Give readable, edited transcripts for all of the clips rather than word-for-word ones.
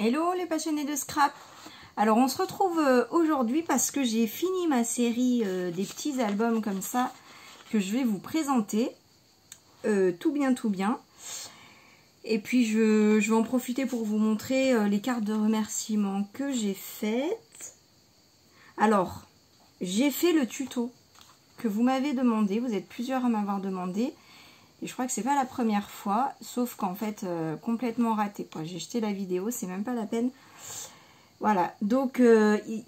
Hello les passionnés de scrap. Alors on se retrouve aujourd'hui parce que j'ai fini ma série des petits albums comme ça que je vais vous présenter. Tout bien. Et puis je vais en profiter pour vous montrer les cartes de remerciement que j'ai faites. Alors j'ai fait le tuto que vous m'avez demandé, vous êtes plusieurs à m'avoir demandé. Et je crois que c'est pas la première fois, sauf qu'en fait, complètement raté. J'ai jeté la vidéo, c'est même pas la peine. Voilà, donc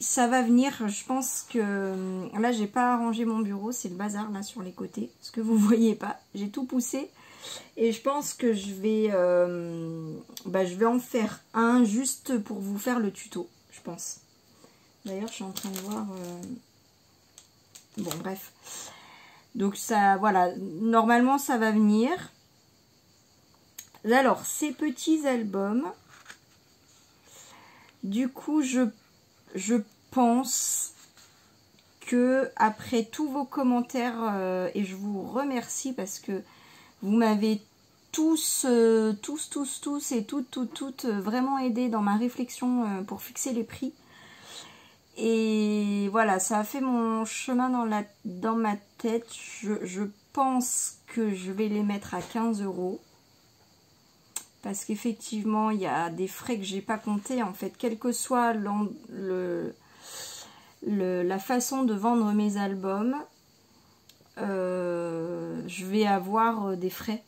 ça va venir. Je pense que là, j'ai pas arrangé mon bureau, c'est le bazar là sur les côtés. Ce que vous voyez pas, j'ai tout poussé. Et je pense que je vais en faire un juste pour vous faire le tuto, je pense. D'ailleurs, je suis en train de voir... Bon, bref. Donc ça, voilà, normalement ça va venir. Alors, ces petits albums, du coup, je pense que après tous vos commentaires, et je vous remercie parce que vous m'avez tous et toutes vraiment aidé dans ma réflexion pour fixer les prix. Et voilà, ça a fait mon chemin dans ma tête. Je pense que je vais les mettre à 15 €. Parce qu'effectivement, il y a des frais que j'ai pas comptés. En fait, quelle que soit la façon de vendre mes albums, je vais avoir des frais.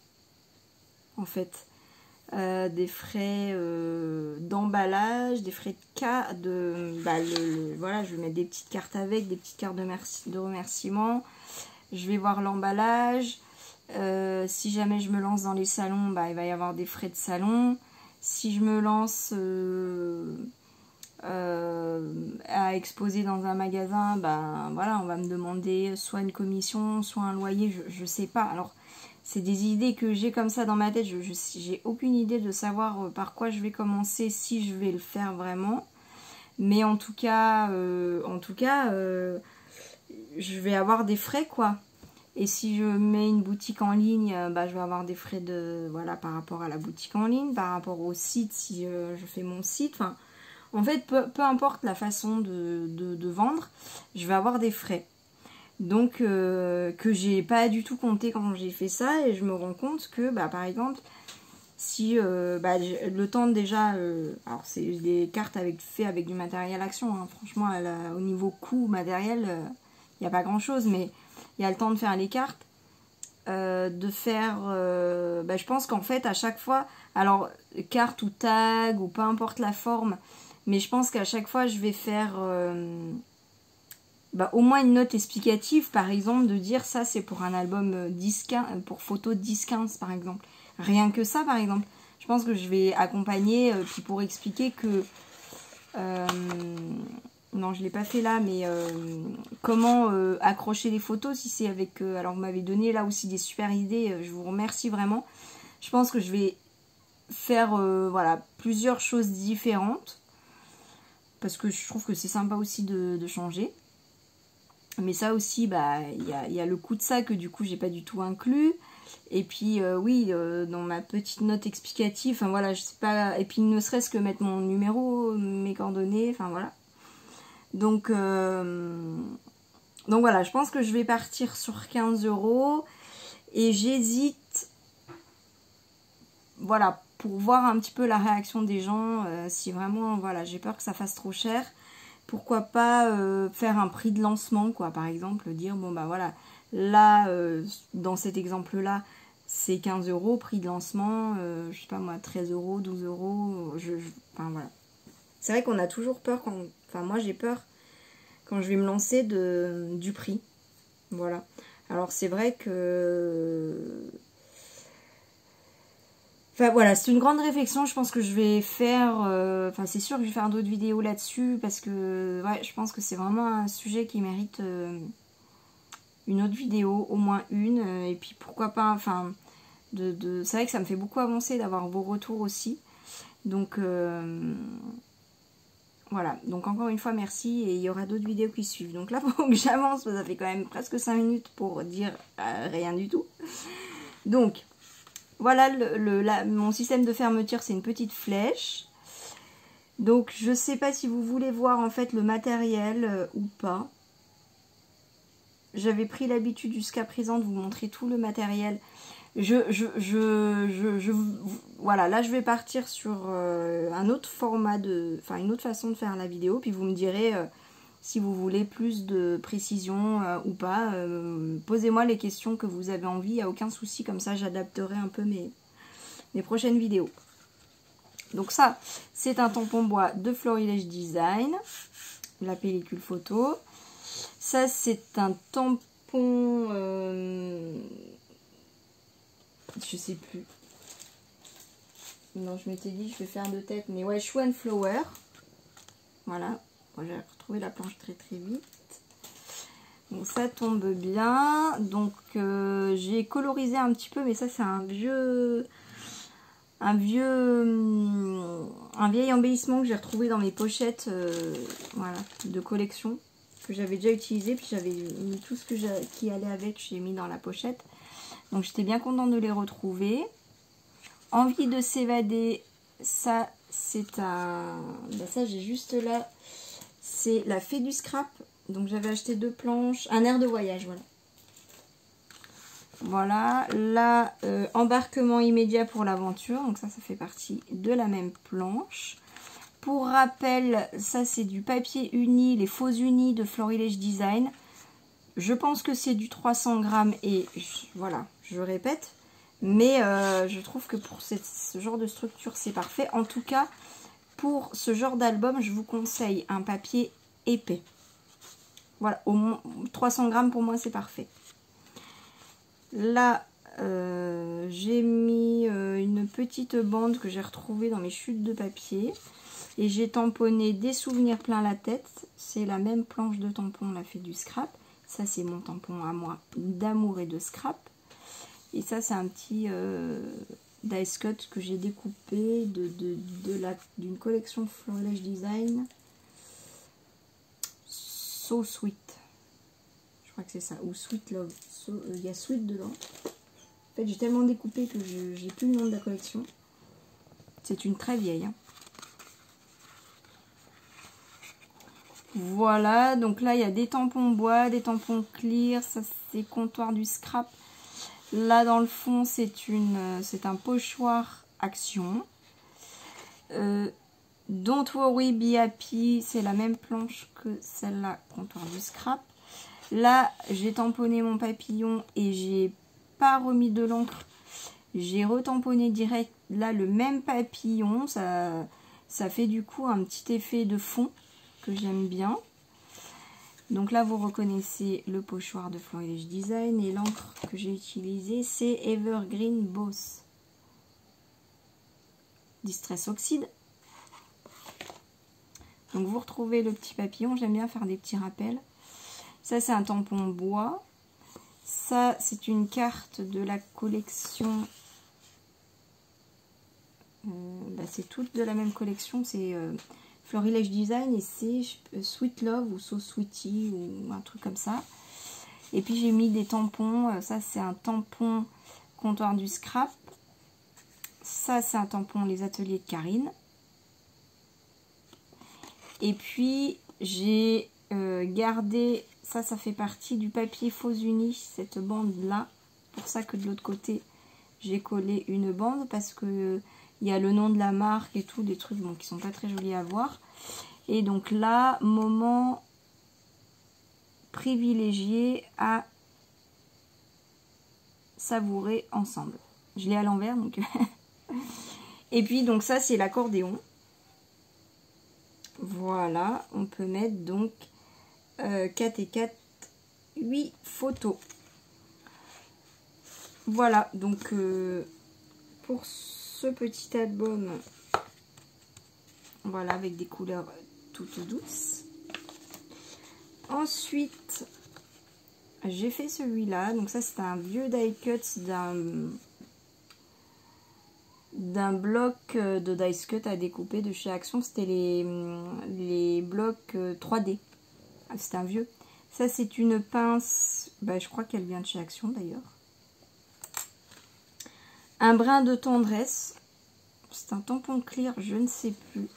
En fait. Des frais d'emballage, des frais voilà, je vais mettre des petites cartes avec, des petites cartes de remerciement. Je vais voir l'emballage. Si jamais je me lance dans les salons, il va y avoir des frais de salon. Si je me lance à exposer dans un magasin, voilà, on va me demander soit une commission, soit un loyer, je sais pas. Alors, c'est des idées que j'ai comme ça dans ma tête. J'ai aucune idée de savoir par quoi je vais commencer, si je vais le faire vraiment. Mais en tout cas, je vais avoir des frais, quoi. Et si je mets une boutique en ligne, je vais avoir des frais voilà, par rapport à la boutique en ligne, par rapport au site, si je fais mon site. Enfin, en fait, peu importe la façon de vendre, je vais avoir des frais. Donc que j'ai pas du tout compté quand j'ai fait ça, et je me rends compte que par exemple si le temps déjà alors c'est des cartes faites avec du matériel action, hein. Franchement au niveau coût matériel il n'y a pas grand chose, mais il y a le temps de faire les cartes, de faire je pense qu'en fait à chaque fois, alors carte ou tag ou peu importe la forme, mais je pense qu'à chaque fois je vais faire au moins une note explicative, par exemple, de dire ça c'est pour un album 10-15, pour photo 10-15 par exemple. Rien que ça par exemple. Je pense que je vais accompagner, puis pour expliquer que... non, je ne l'ai pas fait là, mais comment accrocher les photos, si c'est avec... alors vous m'avez donné là aussi des super idées, je vous remercie vraiment. Je pense que je vais faire voilà, plusieurs choses différentes, parce que je trouve que c'est sympa aussi de changer. Mais ça aussi, il y a le coût de ça que du coup j'ai pas du tout inclus. Et puis oui, dans ma petite note explicative, enfin voilà, je sais pas. Et puis ne serait-ce que mettre mon numéro, mes coordonnées, enfin voilà. Donc voilà, je pense que je vais partir sur 15 €. Et j'hésite, voilà, pour voir un petit peu la réaction des gens. Si vraiment, voilà, j'ai peur que ça fasse trop cher. Pourquoi pas faire un prix de lancement, quoi, par exemple, dire, bon, voilà, là, dans cet exemple-là, c'est 15 €, prix de lancement, je sais pas moi, 13 €, 12 €, enfin, voilà. C'est vrai qu'on a toujours peur, enfin, moi, j'ai peur quand je vais me lancer du prix, voilà. Alors, c'est vrai que... Enfin voilà, c'est une grande réflexion, je pense que je vais faire, enfin c'est sûr que je vais faire d'autres vidéos là-dessus, parce que ouais, je pense que c'est vraiment un sujet qui mérite une autre vidéo, au moins une, et puis pourquoi pas, enfin, c'est vrai que ça me fait beaucoup avancer d'avoir vos retours aussi, donc voilà, donc encore une fois merci, et il y aura d'autres vidéos qui suivent. Donc là, faut que j'avance, ça fait quand même presque 5 minutes pour dire rien du tout, donc... Voilà, mon système de fermeture, c'est une petite flèche. Donc je sais pas si vous voulez voir en fait le matériel ou pas. J'avais pris l'habitude jusqu'à présent de vous montrer tout le matériel. Voilà, là je vais partir sur un autre format une autre façon de faire la vidéo, puis vous me direz si vous voulez plus de précision ou pas. Posez-moi les questions que vous avez envie, il n'y a aucun souci, comme ça j'adapterai un peu mes prochaines vidéos. Donc ça, c'est un tampon bois de Florilège Design, la pellicule photo. Ça, c'est un tampon, je sais plus. Non, je m'étais dit, je vais faire de tête, mais ouais, Chou and Flower. Voilà, bon, j'ai retrouvé la planche très très vite. Donc ça tombe bien. Donc j'ai colorisé un petit peu, mais ça c'est un vieil embellissement que j'ai retrouvé dans mes pochettes voilà, de collection que j'avais déjà utilisé, puis j'avais mis tout ce qui allait avec, j'ai mis dans la pochette. Donc j'étais bien contente de les retrouver. Envie de s'évader, ça c'est un... Ben ça j'ai juste là, c'est la Fée du Scrap. Donc j'avais acheté 2 planches, un air de voyage, voilà. Voilà, là, embarquement immédiat pour l'aventure. Donc ça fait partie de la même planche. Pour rappel, ça c'est du papier uni, les faux unis de Florilège Design. Je pense que c'est du 300 grammes et voilà, je répète. Mais je trouve que pour ce genre de structure, c'est parfait. En tout cas, pour ce genre d'album, je vous conseille un papier épais. Voilà, au moins 300 grammes pour moi, c'est parfait. Là, j'ai mis une petite bande que j'ai retrouvée dans mes chutes de papier. Et j'ai tamponné des souvenirs plein la tête. C'est la même planche de tampon, la Fée du Scrap. Ça, c'est mon tampon à moi d'amour et de scrap. Et ça, c'est un petit dice cut que j'ai découpé d'une collection Florilège Design. So Sweet. Je crois que c'est ça. Ou Sweet Love. Il y a Sweet dedans. En fait, j'ai tellement découpé que j'ai plus le nom de la collection. C'est une très vieille. Hein. Voilà, donc là il y a des tampons bois, des tampons clear, ça c'est comptoir du scrap. Là dans le fond c'est un pochoir action. Don't worry be happy, c'est la même planche que celle-là, comptoir du scrap. Là j'ai tamponné mon papillon et j'ai pas remis de l'encre. J'ai retamponné direct là le même papillon, ça fait du coup un petit effet de fond que j'aime bien. Donc là vous reconnaissez le pochoir de Florilège Design et l'encre que j'ai utilisée c'est Evergreen Boss Distress Oxide. Donc vous retrouvez le petit papillon, j'aime bien faire des petits rappels. Ça c'est un tampon bois. Ça c'est une carte de la collection, c'est toutes de la même collection, c'est Florilège Design et c'est Sweet Love ou So Sweetie ou un truc comme ça. Et puis j'ai mis des tampons, ça c'est un tampon comptoir du scrap. Ça c'est un tampon les ateliers de Karine. Et puis j'ai gardé, ça fait partie du papier faux uni, cette bande là. Pour ça que de l'autre côté j'ai collé une bande parce que il y a le nom de la marque et tout, des trucs bon, qui sont pas très jolis à voir. Et donc là, moment privilégié à savourer ensemble. Je l'ai à l'envers donc. Et puis donc ça c'est l'accordéon. Voilà, on peut mettre donc 4 et 4, 8 photos. Voilà, donc pour ce petit album, voilà, avec des couleurs toutes douces. Ensuite, j'ai fait celui-là. Donc ça, c'est un vieux die cut d'un bloc de dice cut à découper de chez Action. C'était les blocs 3D. Ah, c'est un vieux. Ça, c'est une pince. Bah, je crois qu'elle vient de chez Action d'ailleurs. Un brin de tendresse. C'est un tampon clear, je ne sais plus.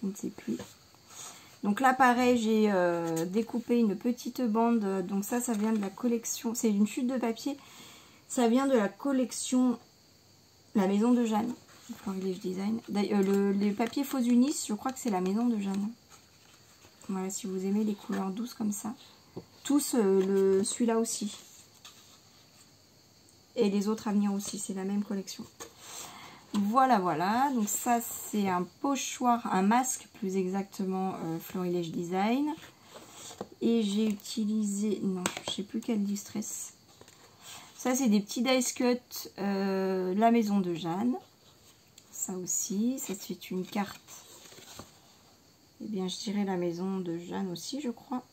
je ne sais plus. Donc là pareil, j'ai découpé une petite bande, donc ça vient de la collection, c'est une chute de papier, ça vient de la collection La Maison de Jeanne, Florilège Design. Les papiers Faux Unis, je crois que c'est La Maison de Jeanne. Voilà, si vous aimez les couleurs douces comme ça. Tous, celui-là aussi. Et les autres à venir aussi, c'est la même collection. Voilà, voilà. Donc ça, c'est un pochoir, un masque plus exactement, Florilège Design. Et j'ai utilisé, non, je sais plus quel distress. Ça, c'est des petits dice cut, La Maison de Jeanne. Ça aussi, ça c'est une carte. Eh bien, je dirais La Maison de Jeanne aussi, je crois.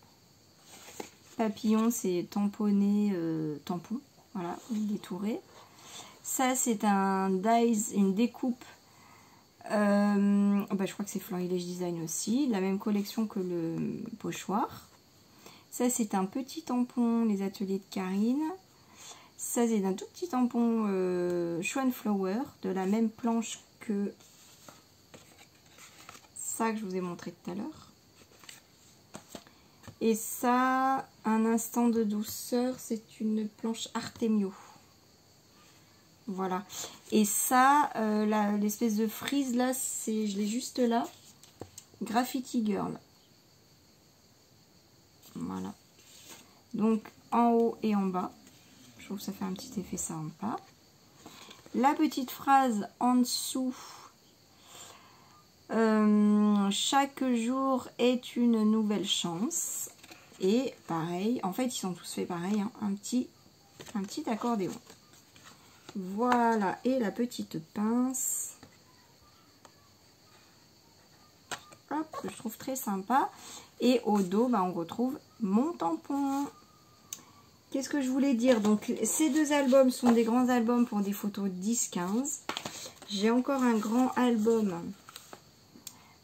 Papillon, c'est tamponné, tampon. Voilà, détouré. Ça, c'est un dice, une découpe. Je crois que c'est Florilège Design aussi. La même collection que le pochoir. Ça, c'est un petit tampon, les ateliers de Karine. Ça, c'est un tout petit tampon Schwan Flower, de la même planche que ça que je vous ai montré tout à l'heure. Et ça, un instant de douceur, c'est une planche Artemio. Voilà. Et ça, l'espèce de frise là, je l'ai juste là. Graffiti Girl. Voilà. Donc en haut et en bas. Je trouve que ça fait un petit effet sympa. La petite phrase en dessous. Chaque jour est une nouvelle chance. Et pareil, en fait ils sont tous faits pareil, hein, un petit accordéon. Voilà, et la petite pince. Hop, que je trouve très sympa. Et au dos, on retrouve mon tampon. Qu'est-ce que je voulais dire? Donc ces deux albums sont des grands albums pour des photos 10-15. J'ai encore un grand album.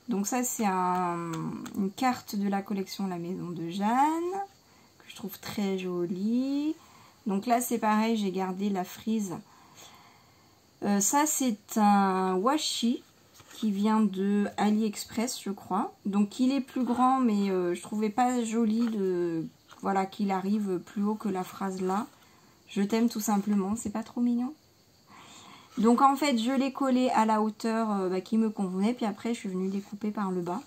Donc ça, c'est une carte de la collection La Maison de Jeanne, que je trouve très jolie. Donc là, c'est pareil, j'ai gardé la frise. Ça, c'est un washi qui vient de AliExpress, je crois. Donc il est plus grand, mais je trouvais pas joli voilà, qu'il arrive plus haut que la phrase là. Je t'aime tout simplement, c'est pas trop mignon. Donc en fait, je l'ai collé à la hauteur qui me convenait. Puis après, je suis venue découper par le bas.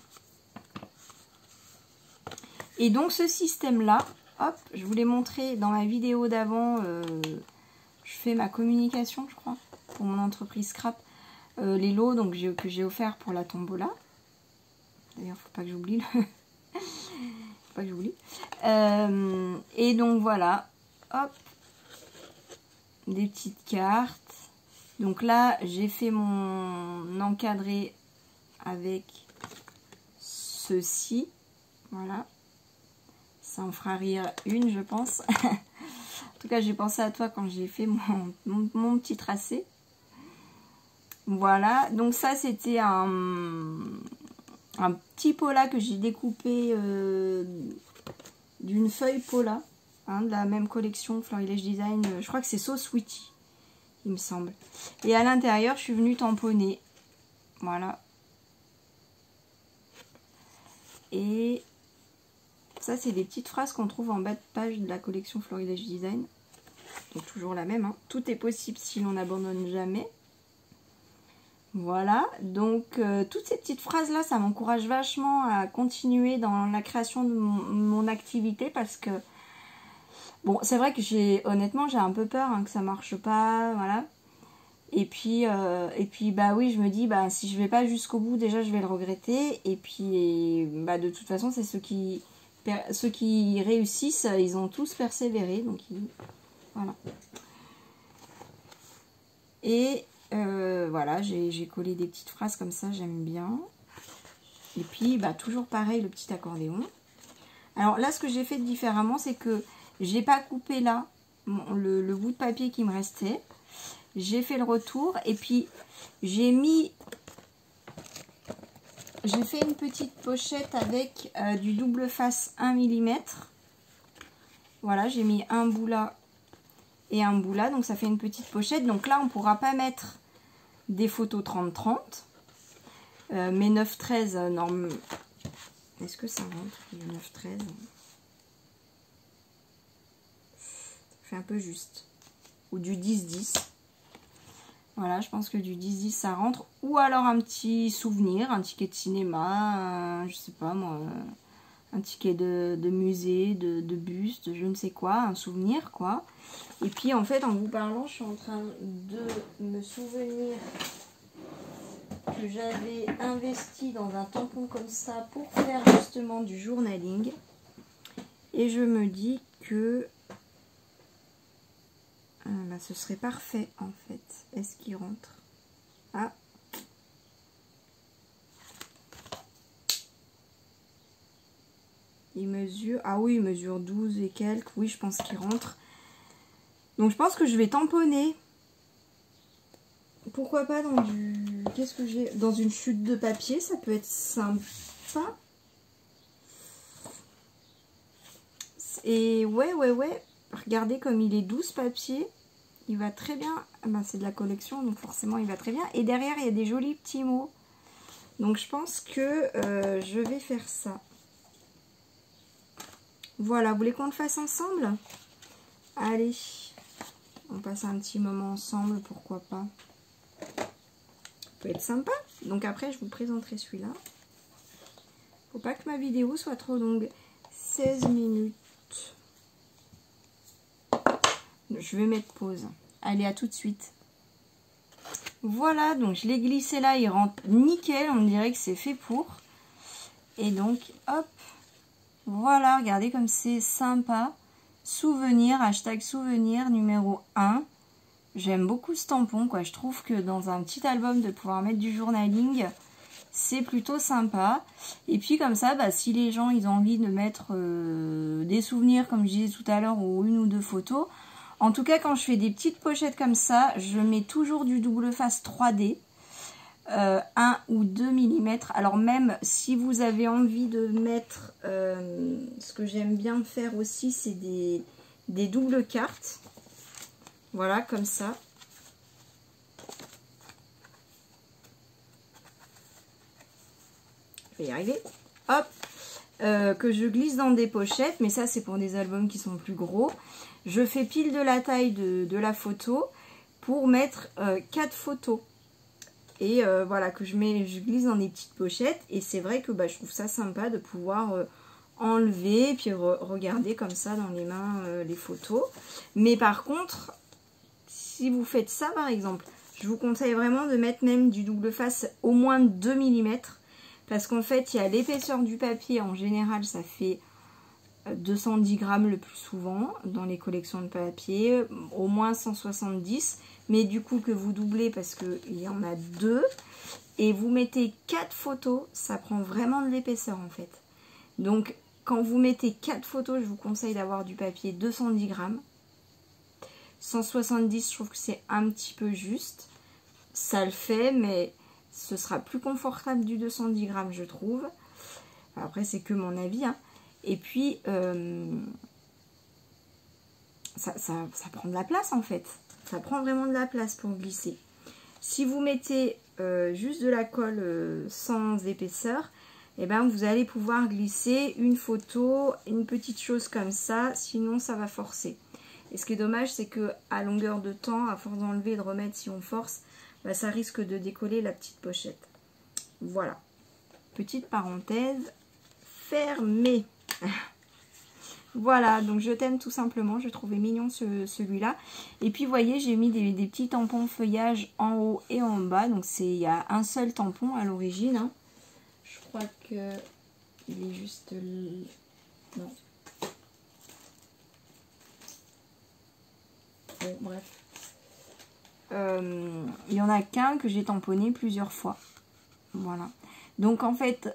Et donc ce système-là, hop, je vous l'ai montré dans ma vidéo d'avant. Je fais ma communication, je crois, pour mon entreprise Scrap. Les lots donc, que j'ai offert pour la tombola. D'ailleurs, faut pas que j'oublie. Faut pas que j'oublie. Et donc voilà, hop, des petites cartes. Donc là, j'ai fait mon encadré avec ceci. Voilà. Ça en fera rire une, je pense. En tout cas, j'ai pensé à toi quand j'ai fait mon petit tracé. Voilà. Donc ça, c'était un petit pola que j'ai découpé d'une feuille pola. De la même collection Florilège Design. Je crois que c'est So Sweetie, il me semble. Et à l'intérieur, je suis venue tamponner. Voilà. Et ça, c'est des petites phrases qu'on trouve en bas de page de la collection Florilège Design. Donc toujours la même. Tout est possible si l'on n'abandonne jamais. Voilà. Donc toutes ces petites phrases-là, ça m'encourage vachement à continuer dans la création de mon activité parce que bon, c'est vrai que honnêtement, j'ai un peu peur que ça marche pas, voilà. Et puis bah oui, je me dis, si je vais pas jusqu'au bout, déjà, je vais le regretter. Et puis, de toute façon, c'est ceux qui réussissent, ils ont tous persévéré. Donc, voilà. Et voilà, j'ai collé des petites phrases comme ça, j'aime bien. Et puis, toujours pareil, le petit accordéon. Alors là, ce que j'ai fait différemment, c'est que j'ai pas coupé là le bout de papier qui me restait. J'ai fait le retour et puis j'ai fait une petite pochette avec du double face 1 mm. Voilà, j'ai mis un bout là et un bout là, donc ça fait une petite pochette. Donc là, on ne pourra pas mettre des photos 30-30. Mais 9-13, norme. Est-ce que ça rentre le 9-13? Ça fait un peu juste. Ou du 10-10. Voilà, je pense que du 10-10 ça rentre. Ou alors un petit souvenir, un ticket de cinéma, je sais pas moi, un ticket de musée, de buste, je ne sais quoi, un souvenir quoi. Et puis en fait en vous parlant, je suis en train de me souvenir que j'avais investi dans un tampon comme ça pour faire justement du journaling. Et je me dis que bah, ce serait parfait en fait. Est-ce qu'il rentre? Ah, il mesure, ah oui, il mesure 12 et quelques. Oui, je pense qu'il rentre. Donc je pense que je vais tamponner. Pourquoi pas dans du... Qu'est-ce que j'ai? Dans une chute de papier, ça peut être sympa. Et ouais. Regardez comme il est doux ce papier. Il va très bien. Ben, c'est de la collection, donc forcément il va très bien. Et derrière, il y a des jolis petits mots. Donc je pense que je vais faire ça. Voilà, vous voulez qu'on le fasse ensemble? Allez, on passe un petit moment ensemble, pourquoi pas. Ça peut être sympa. Donc après, je vous présenterai celui-là. Faut pas que ma vidéo soit trop longue. 16 minutes. Je vais mettre pause. Allez, à tout de suite. Voilà, donc je l'ai glissé là, il rentre nickel. On dirait que c'est fait pour. Et donc, hop. Voilà, regardez comme c'est sympa. Souvenir, hashtag souvenir numéro 1. J'aime beaucoup ce tampon, quoi. Je trouve que dans un petit album, de pouvoir mettre du journaling, c'est plutôt sympa. Et puis comme ça, bah, si les gens ils ont envie de mettre des souvenirs, comme je disais tout à l'heure, ou une ou deux photos. En tout cas, quand je fais des petites pochettes comme ça, je mets toujours du double face 3D. 1 ou 2 mm. Alors même si vous avez envie de mettre, ce que j'aime bien faire aussi, c'est des doubles cartes. Voilà, comme ça. Je vais y arriver. Hop, que je glisse dans des pochettes, mais ça c'est pour des albums qui sont plus gros. Je fais pile de la taille de la photo pour mettre 4 photos. Et voilà, que je glisse dans des petites pochettes. Et c'est vrai que bah, je trouve ça sympa de pouvoir enlever et puis regarder comme ça dans les mains les photos. Mais par contre, si vous faites ça par exemple, je vous conseille vraiment de mettre même du double face au moins 2 mm. Parce qu'en fait, il y a l'épaisseur du papier. En général, ça fait 210 grammes le plus souvent dans les collections de papier. Au moins 170. Mais du coup que vous doublez parce qu'il y en a 2 et vous mettez 4 photos, ça prend vraiment de l'épaisseur en fait. Donc quand vous mettez 4 photos, je vous conseille d'avoir du papier 210 grammes. 170, je trouve que c'est un petit peu juste. Ça le fait, mais ce sera plus confortable du 210 grammes, je trouve. Après, c'est que mon avis, hein. Et puis, ça prend de la place en fait. Ça prend vraiment de la place pour glisser. Si vous mettez juste de la colle sans épaisseur, et ben vous allez pouvoir glisser une photo, une petite chose comme ça, sinon ça va forcer. Et ce qui est dommage, c'est que à longueur de temps, à force d'enlever et de remettre, si on force, bah, ça risque de décoller la petite pochette. Voilà. Petite parenthèse fermée. Voilà, donc je t'aime tout simplement, je trouvais mignon celui-là. Et puis vous voyez, j'ai mis des petits tampons feuillage en haut et en bas. Donc il y a un seul tampon à l'origine. Hein. Je crois que il est juste... Non. Bon, bref. Il y en a qu'un que j'ai tamponné plusieurs fois. Voilà. Donc en fait...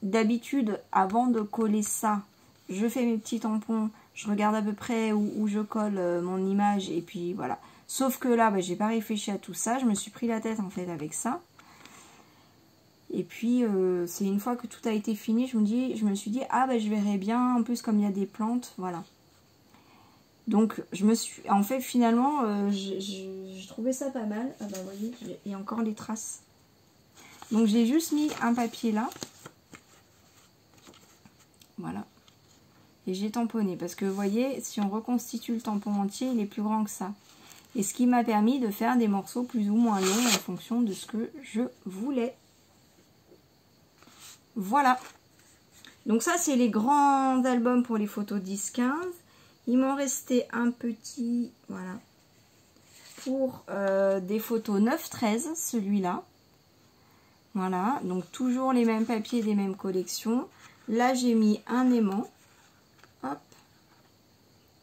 D'habitude, avant de coller ça, je fais mes petits tampons, je regarde à peu près où je colle mon image et puis voilà. Sauf que là, bah, j'ai pas réfléchi à tout ça, je me suis pris la tête en fait avec ça. Et puis, c'est une fois que tout a été fini, je me suis dit, ah bah je verrai bien, en plus comme il y a des plantes, voilà. Donc, en fait, finalement, je trouvais ça pas mal. Ah bah, vous voyez, il y a encore les traces. Donc j'ai juste mis un papier là. Voilà. Et j'ai tamponné. Parce que vous voyez, si on reconstitue le tampon entier, il est plus grand que ça. Et ce qui m'a permis de faire des morceaux plus ou moins longs en fonction de ce que je voulais. Voilà. Donc ça, c'est les grands albums pour les photos 10-15. Il m'en restait un petit, voilà, pour des photos 9-13, celui-là. Voilà, donc toujours les mêmes papiers des mêmes collections. Là, j'ai mis un aimant. Hop.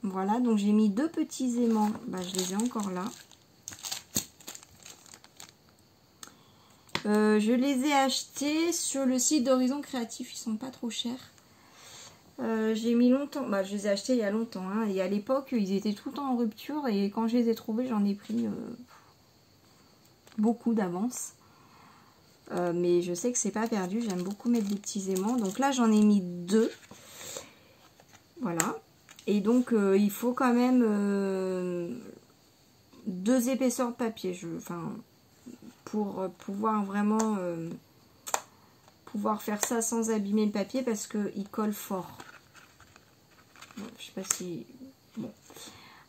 Voilà, donc j'ai mis 2 petits aimants. Bah, je les ai encore là. Je les ai achetés sur le site d'Horizon Créatif. Ils sont pas trop chers. J'ai mis longtemps. Bah, je les ai achetés il y a longtemps. Hein, et à l'époque, ils étaient tout le temps en rupture. Et quand je les ai trouvés, j'en ai pris beaucoup d'avance. Mais je sais que c'est pas perdu. J'aime beaucoup mettre des petits aimants. Donc là, j'en ai mis 2. Voilà. Et donc, il faut quand même 2 épaisseurs de papier. Pour pouvoir vraiment pouvoir faire ça sans abîmer le papier parce qu'il colle fort. Bon, je sais pas si... Bon.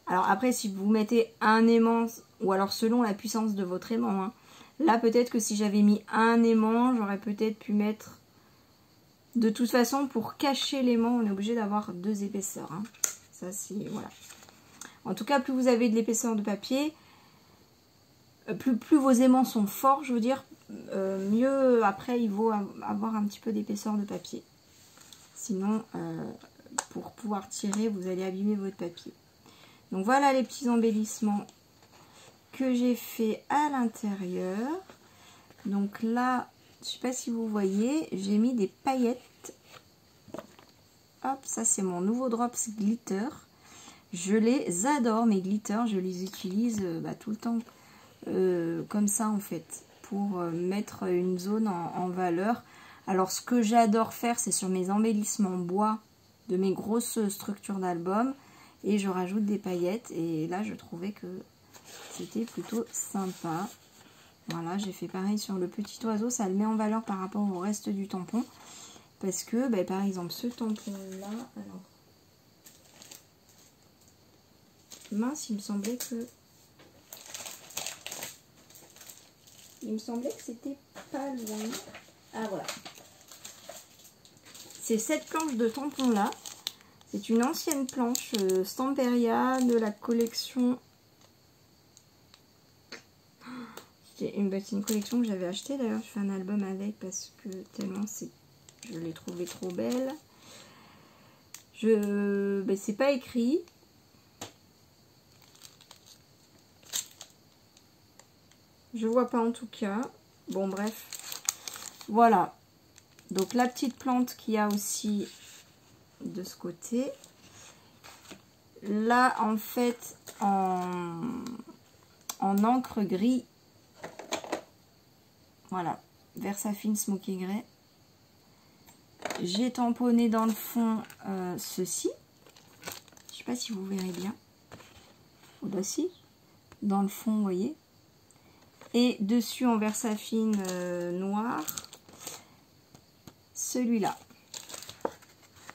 Alors après, si vous mettez un aimant, ou alors selon la puissance de votre aimant, hein, là peut-être que si j'avais mis un aimant, j'aurais peut-être pu mettre... De toute façon, pour cacher l'aimant, on est obligé d'avoir 2 épaisseurs. Hein. Ça, c'est... Voilà. En tout cas, plus vous avez de l'épaisseur de papier, plus vos aimants sont forts, je veux dire, mieux après il vaut avoir un petit peu d'épaisseur de papier. Sinon, pour pouvoir tirer, vous allez abîmer votre papier. Donc voilà les petits embellissements que j'ai fait à l'intérieur. Donc là, je ne sais pas si vous voyez, j'ai mis des paillettes. Hop, ça c'est mon nouveau Drops Glitter. Je les adore, mes glitters, je les utilise tout le temps. Comme ça en fait, pour mettre une zone en valeur. Alors ce que j'adore faire, c'est sur mes embellissements bois de mes grosses structures d'album, et je rajoute des paillettes, et là je trouvais que c'était plutôt sympa. Voilà, j'ai fait pareil sur le petit oiseau, ça le met en valeur par rapport au reste du tampon, parce que par exemple ce tampon là, alors mince, il me semblait que c'était pas loin. Ah voilà. C'est cette planche de tampon là. C'est une ancienne planche Stamperia de la collection. C'est une collection que j'avais achetée d'ailleurs. Je fais un album avec parce que tellement je l'ai trouvée trop belle. C'est pas écrit. Je vois pas en tout cas. Bon bref. Voilà. Donc la petite plante qu'il y a aussi de ce côté. Là en fait en encre gris. Voilà. Versafine Smoky Grey. J'ai tamponné dans le fond ceci. Je sais pas si vous verrez bien. Oh bah si. Dans le fond, vous voyez. Et dessus en Versafine noir, celui-là.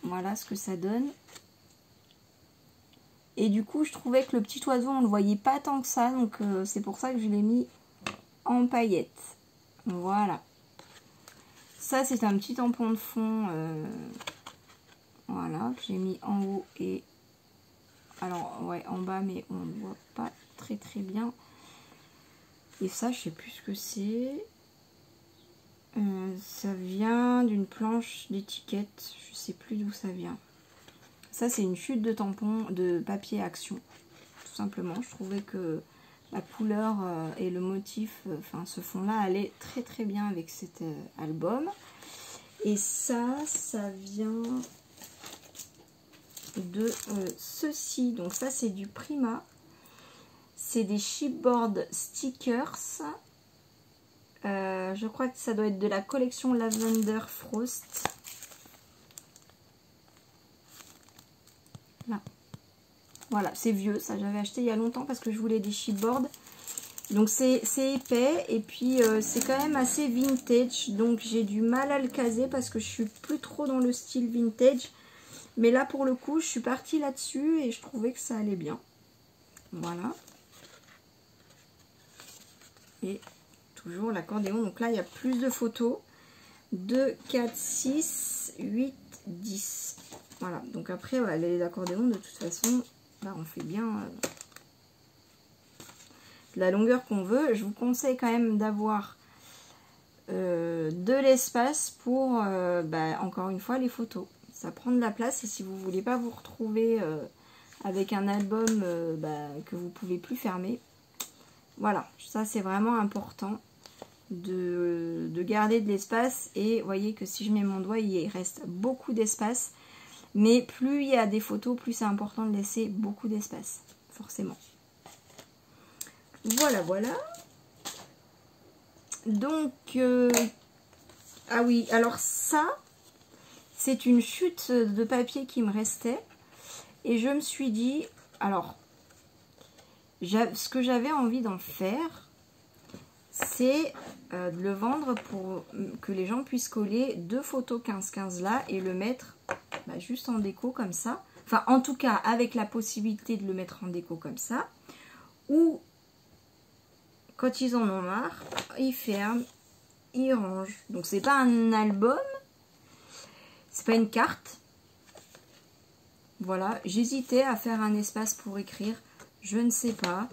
Voilà ce que ça donne. Et du coup, je trouvais que le petit oiseau, on ne le voyait pas tant que ça. Donc, c'est pour ça que je l'ai mis en paillettes. Voilà. Ça, c'est un petit tampon de fond. Voilà, que j'ai mis en haut et... Alors, ouais, en bas, mais on ne voit pas très très bien. Et ça, je sais plus ce que c'est. Ça vient d'une planche d'étiquette. Je sais plus d'où ça vient. Ça, c'est une chute de tampon de papier Action. Tout simplement. Je trouvais que la couleur et le motif, enfin ce fond-là, allait très très bien avec cet album. Et ça vient de ceci. Donc ça, c'est du Prima. C'est des chipboard stickers. Je crois que ça doit être de la collection Lavender Frost. Là. Voilà, c'est vieux. Ça, j'avais acheté il y a longtemps parce que je voulais des chipboards. Donc c'est épais et puis c'est quand même assez vintage. Donc j'ai du mal à le caser parce que je suis plus trop dans le style vintage. Mais là pour le coup je suis partie là-dessus et je trouvais que ça allait bien. Voilà. Et toujours l'accordéon. Donc là il y a plus de photos. 2, 4, 6, 8, 10. Voilà. Donc après ouais, les accordéons de toute façon, là on fait bien... la longueur qu'on veut. Je vous conseille quand même d'avoir de l'espace pour, encore une fois, les photos. Ça prend de la place et si vous ne voulez pas vous retrouver avec un album que vous ne pouvez plus fermer, voilà, ça c'est vraiment important de garder de l'espace. Et vous voyez que si je mets mon doigt, il reste beaucoup d'espace. Mais plus il y a des photos, plus c'est important de laisser beaucoup d'espace, forcément. Voilà, voilà. Donc, ah oui, alors ça, c'est une chute de papier qui me restait. Et je me suis dit, alors, ce que j'avais envie d'en faire, c'est de le vendre pour que les gens puissent coller 2 photos 15-15 là et le mettre juste en déco comme ça. Enfin, en tout cas, avec la possibilité de le mettre en déco comme ça. Ou... quand ils en ont marre, ils ferment, ils rangent. Donc c'est pas un album, c'est pas une carte. Voilà, j'hésitais à faire un espace pour écrire, je ne sais pas.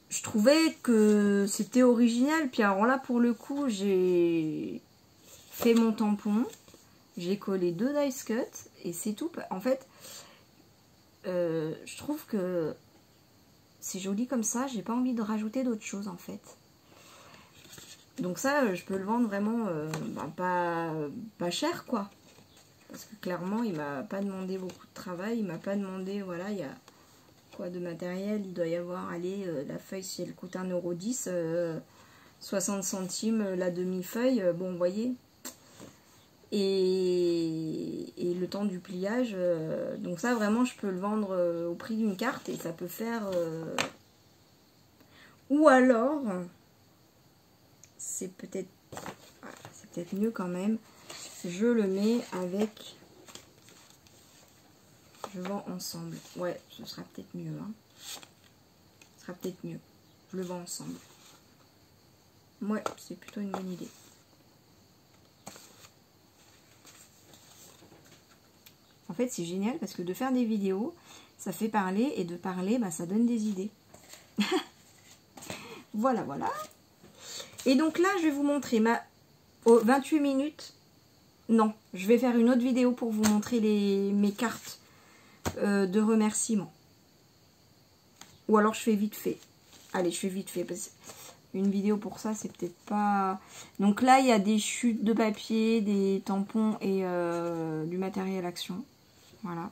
Je trouvais que c'était original. Puis alors là, pour le coup, j'ai fait mon tampon, j'ai collé 2 dice cut et c'est tout. En fait, je trouve que c'est joli comme ça, j'ai pas envie de rajouter d'autres choses en fait. Donc ça, je peux le vendre vraiment pas cher quoi. Parce que clairement, il m'a pas demandé beaucoup de travail, il m'a pas demandé, voilà, il y a quoi de matériel, il doit y avoir, allez, la feuille si elle coûte 1,10 €, 60 centimes la demi-feuille, bon vous voyez. Et le temps du pliage, donc ça vraiment je peux le vendre au prix d'une carte et ça peut faire... Ou alors, c'est peut-être mieux quand même, je le mets avec... je vends ensemble. Ouais, ce sera peut-être mieux. Hein. Ce sera peut-être mieux. Je le vends ensemble. Ouais, c'est plutôt une bonne idée. En fait, c'est génial parce que de faire des vidéos, ça fait parler et de parler, ça donne des idées. Voilà, voilà. Et donc là, je vais vous montrer ma... 28 minutes. Non, je vais faire une autre vidéo pour vous montrer mes cartes de remerciements. Ou alors je fais vite fait. Allez, je fais vite fait parce qu'une vidéo pour ça, c'est peut-être pas... Donc là, il y a des chutes de papier, des tampons et du matériel action. Voilà.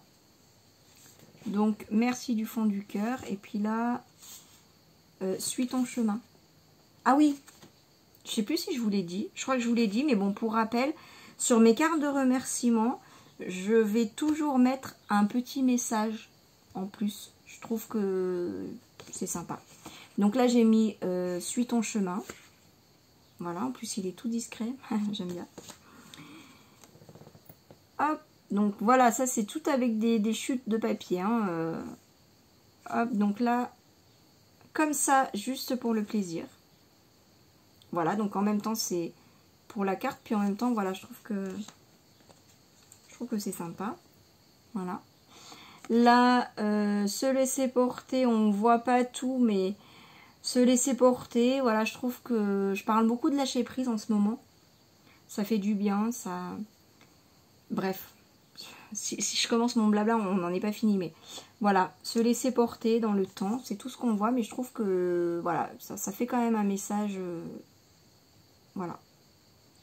Donc, merci du fond du cœur. Et puis là, suis ton chemin. Ah oui, je sais plus si je vous l'ai dit. Je crois que je vous l'ai dit, mais bon, pour rappel, sur mes cartes de remerciement, je vais toujours mettre un petit message en plus. Je trouve que c'est sympa. Donc là, j'ai mis suis ton chemin. Voilà, en plus, il est tout discret. J'aime bien. Hop. Donc voilà, ça c'est tout avec des chutes de papier. Hein, hop, donc là, comme ça, juste pour le plaisir. Voilà, donc en même temps c'est pour la carte, puis en même temps, voilà, je trouve que c'est sympa. Voilà. Là, se laisser porter, on voit pas tout, mais se laisser porter, voilà, je trouve que je parle beaucoup de lâcher prise en ce moment. Ça fait du bien, ça... Bref. Si je commence mon blabla, on n'en est pas fini, mais voilà, se laisser porter dans le temps, c'est tout ce qu'on voit, mais je trouve que, voilà, ça fait quand même un message, voilà,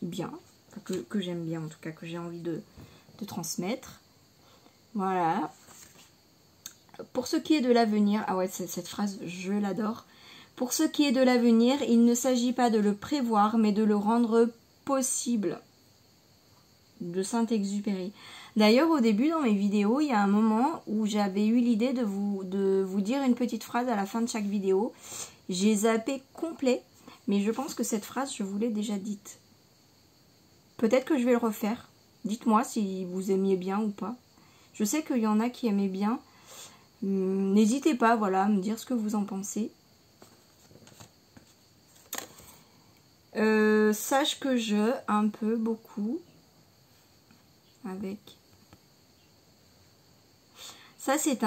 bien, que j'aime bien, en tout cas, que j'ai envie de transmettre. Voilà. Pour ce qui est de l'avenir, ah ouais, cette phrase, je l'adore. Pour ce qui est de l'avenir, il ne s'agit pas de le prévoir, mais de le rendre possible. De Saint-Exupéry. D'ailleurs, au début, dans mes vidéos, il y a un moment où j'avais eu l'idée de vous dire une petite phrase à la fin de chaque vidéo. J'ai zappé complet, mais je pense que cette phrase, je vous l'ai déjà dite. Peut-être que je vais le refaire. Dites-moi si vous aimiez bien ou pas. Je sais qu'il y en a qui aimaient bien. N'hésitez pas, voilà, à me dire ce que vous en pensez. Sache que je, un peu, beaucoup, avec... Ça, c'est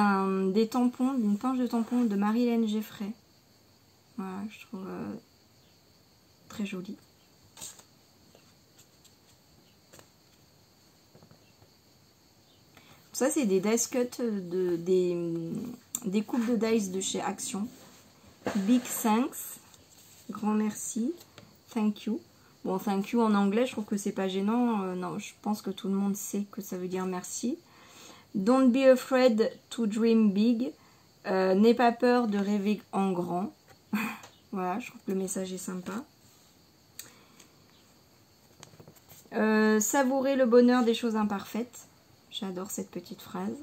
des tampons, une pince de tampons de Marie-Hélène Geffray. Voilà, je trouve très joli. Ça, c'est des dice cut, des coupes de dice de chez Action. Big thanks. Grand merci. Thank you. Bon, thank you en anglais, je trouve que c'est pas gênant. Non, je pense que tout le monde sait que ça veut dire merci. Don't be afraid to dream big. N'aie pas peur de rêver en grand. Voilà, je trouve que le message est sympa. Savourer le bonheur des choses imparfaites. J'adore cette petite phrase.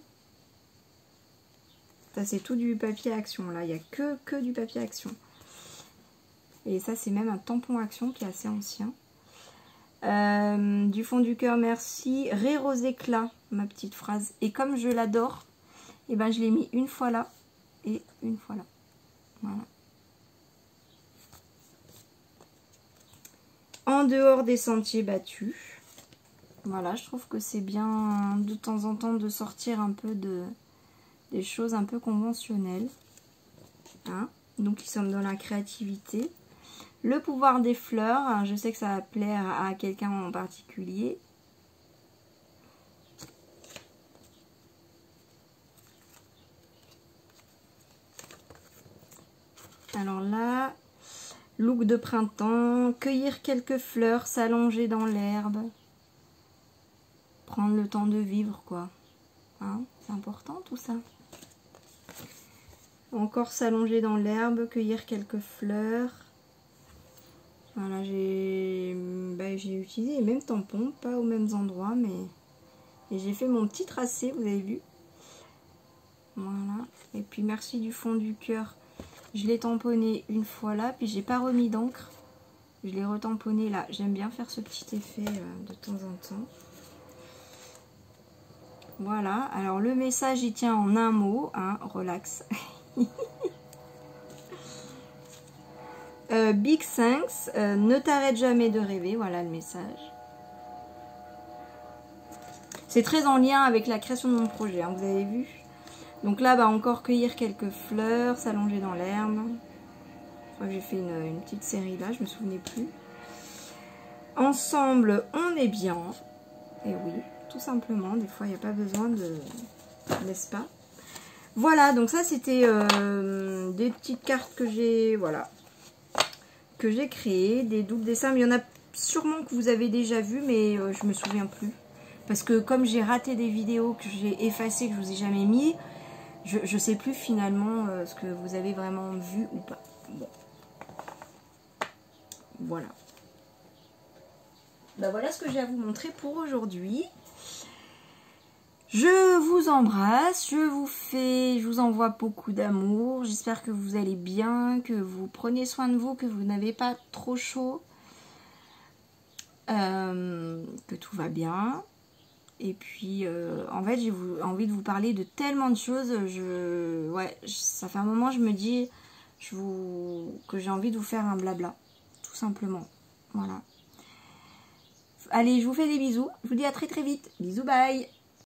Ça, c'est tout du papier Action. Là, il n'y a que du papier Action. Et ça, c'est même un tampon Action qui est assez ancien. Du fond du cœur, merci. Rire aux éclats, ma petite phrase. Et comme je l'adore, et ben, je l'ai mis une fois là et une fois là. Voilà. En dehors des sentiers battus. Voilà, je trouve que c'est bien de temps en temps de sortir un peu des choses un peu conventionnelles. Hein, donc, nous sommes dans la créativité. Le pouvoir des fleurs, je sais que ça va plaire à quelqu'un en particulier. Alors là, look de printemps, cueillir quelques fleurs, s'allonger dans l'herbe. Prendre le temps de vivre, quoi. Hein, c'est important tout ça. Encore s'allonger dans l'herbe, cueillir quelques fleurs. Voilà, j'ai utilisé les mêmes tampons, pas aux mêmes endroits, mais j'ai fait mon petit tracé, vous avez vu. Voilà, et puis merci du fond du cœur. Je l'ai tamponné une fois là, puis j'ai pas remis d'encre. Je l'ai retamponné là. J'aime bien faire ce petit effet de temps en temps. Voilà, alors le message il tient en un mot, hein, relax. Big thanks, ne t'arrête jamais de rêver, voilà le message. C'est très en lien avec la création de mon projet, hein, vous avez vu. Donc là, bah, encore cueillir quelques fleurs, s'allonger dans l'herbe. Je crois que j'ai fait une petite série là, je me souvenais plus. Ensemble, on est bien. Et oui, tout simplement, des fois il n'y a pas besoin de... N'est-ce pas? Voilà, donc ça c'était des petites cartes que j'ai... Voilà. Que j'ai créées, des doubles dessins. Mais il y en a sûrement que vous avez déjà vu, mais je me souviens plus. Parce que comme j'ai raté des vidéos que j'ai effacées, que je vous ai jamais mis, je sais plus finalement ce que vous avez vraiment vu ou pas. Bon. Voilà. Ben voilà ce que j'ai à vous montrer pour aujourd'hui. Je vous embrasse, je vous envoie beaucoup d'amour. J'espère que vous allez bien, que vous prenez soin de vous, que vous n'avez pas trop chaud, que tout va bien. Et puis, en fait, j'ai envie de vous parler de tellement de choses. Ouais, ça fait un moment, je me dis que j'ai envie de vous faire un blabla, tout simplement. Voilà. Allez, je vous fais des bisous. Je vous dis à très très vite. Bisous, bye.